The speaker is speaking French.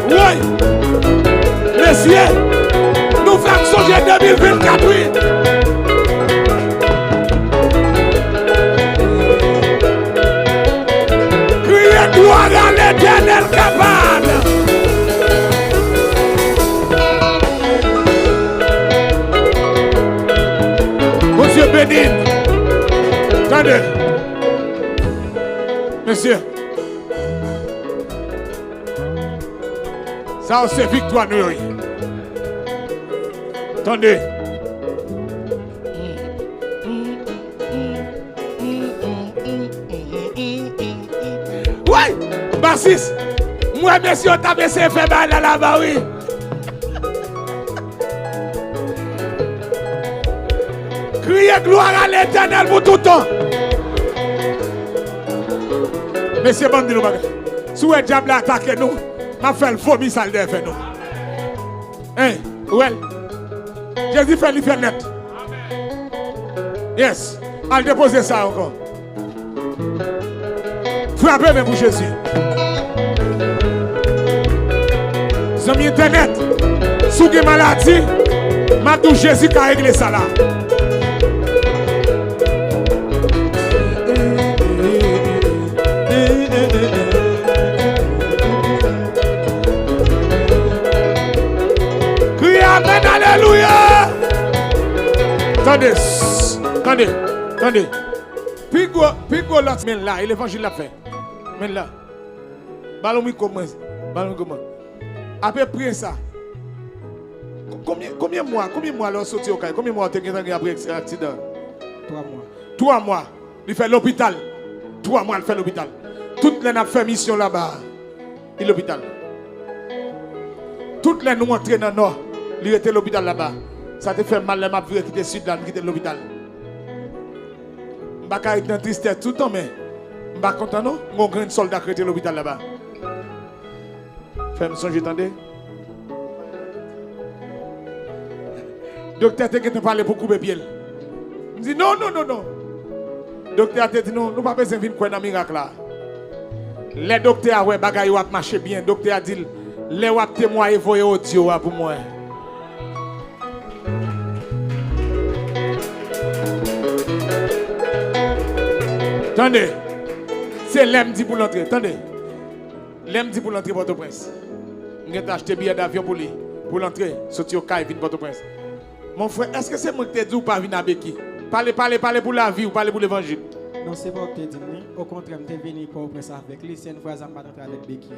Oui. Messieurs, nous faisons songer 2024, oui. Criez gloire à l'Éternel capable. Monsieur Bénin, attendez. Monsieur, ça c'est victoire nous. Attendez. Oui, bassiste. Moi, monsieur, t'as essayé de faire mal là-bas, oui. Criez gloire à l'Éternel pour tout le temps. Monsieur Bandi, nous si le diable attaque nous, m'a fait le vomi, ça le fait nous. Hein, well. Jésus fait l'effet net. Yes. Allez déposer ça encore. Frappez même pour Jésus. Zami internet. Sous des maladies, m'a dit Jésus qui a réglé ça là. Amen, alléluia. Attendez, attendez, attendez. Pigo l'autre, mais là, l'évangile l'a fait. Mais là, ballon commence. Après prier ça. Combien de mois alors sorti au cas? Combien de mois tu as après accident? 3 mois. 3 mois. Il fait l'hôpital. 3 mois, il fait l'hôpital. Toutes les a fait mission là-bas. Il l'hôpital. Toutes les nous entrés dans le nord. Il était l'hôpital là-bas. Ça te fait mal, les m'a vu quitter sud là, quitter l'hôpital. Je ne suis pas tristesse tout le temps, mais je ne suis pas content, non? Mon grand soldat qui était l'hôpital là-bas. Fais-moi songer, attendez. Docteur, tu as parlé pour couper pied. Je dis non. Docteur, tu as dit non, nous pas besoin de venir dans miracle là. Les docteurs, ouais, bagaille ont marché bien. Docteur a dit, les wap témoigner voyer audio pour moi. Attendez, c'est l'MD pour l'entrée. Attendez, l'MD pour l'entrée Port-au-Prince. Je vais acheter billet d'avion pour lui, pour l'entrée, sortir au Caille, Port-au-Prince. Mon frère, est-ce que c'est moi qui t'ai dit ou pas venir à Béki? Parlez pour la vie ou parlez pour l'évangile? Non, c'est pas ce que tu dis. Au contraire, je suis venu pour Port-au-Prince avec lui. C'est une fois que je avec Béki.